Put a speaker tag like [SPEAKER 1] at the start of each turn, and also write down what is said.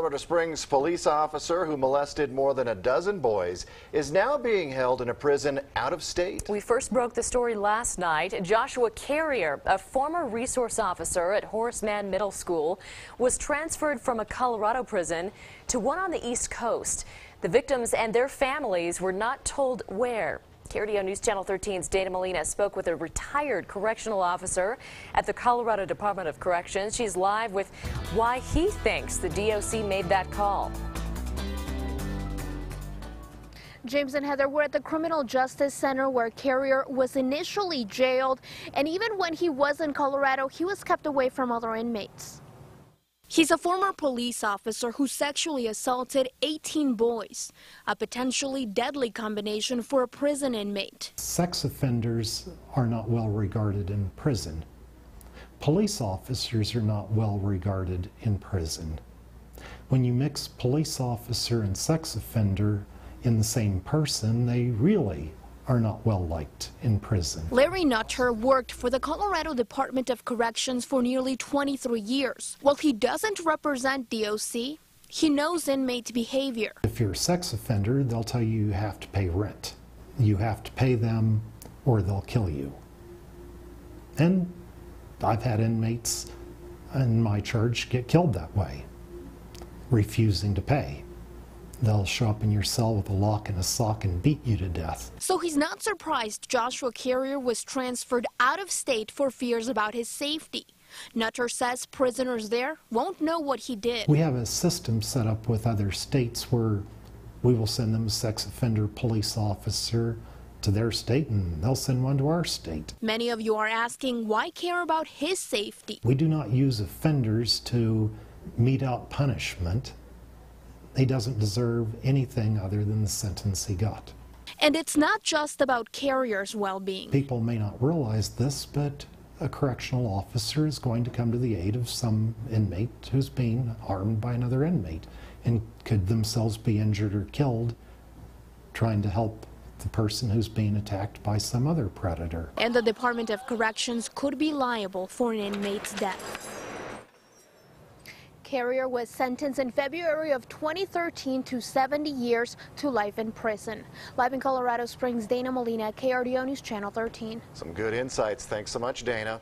[SPEAKER 1] Colorado Springs police officer who molested more than a dozen boys is now being held in a prison out of state.
[SPEAKER 2] We first broke the story last night. Joshua Carrier, a former resource officer at Horace Mann Middle School, was transferred from a Colorado prison to one on the East Coast. The victims and their families were not told where. KRDO News Channel 13's Dana Molina spoke with a retired correctional officer at the Colorado Department of Corrections. She's live with why he thinks the DOC made that call.
[SPEAKER 3] James and Heather, we're at the Criminal Justice Center where Carrier was initially jailed, and even when he was in Colorado, he was kept away from other inmates. He's a former police officer who sexually assaulted 18 boys, a potentially deadly combination for a prison inmate.
[SPEAKER 4] Sex offenders are not well regarded in prison. Police officers are not well regarded in prison. When you mix police officer and sex offender in the same person, they really are not well liked in prison.
[SPEAKER 3] Larry Nutter worked for the Colorado Department of Corrections for nearly 23 years. While he doesn't represent DOC, he knows inmate behavior.
[SPEAKER 4] If you're a sex offender, they'll tell you you have to pay rent. You have to pay them or they'll kill you. And I've had inmates in my charge get killed that way, refusing to pay. They'll show up in your cell with a lock and a sock and beat you to death.
[SPEAKER 3] So he's not surprised Joshua Carrier was transferred out of state for fears about his safety. Nutter says prisoners there won't know what he did.
[SPEAKER 4] We have a system set up with other states where we will send them a sex offender police officer to their state and they'll send one to our state.
[SPEAKER 3] Many of you are asking why care about his safety.
[SPEAKER 4] We do not use offenders to mete out punishment. He doesn't deserve anything other than the sentence he got.
[SPEAKER 3] And it's not just about Carrier's well-being.
[SPEAKER 4] People may not realize this, but a correctional officer is going to come to the aid of some inmate who's being harmed by another inmate and could themselves be injured or killed trying to help the person who's being attacked by some other predator.
[SPEAKER 3] And the Department of Corrections could be liable for an inmate's death. Carrier was sentenced in February of 2013 to 70 years to life in prison. Live in Colorado Springs, Dana Molina, KRDO News Channel 13.
[SPEAKER 1] Some good insights. Thanks so much, Dana.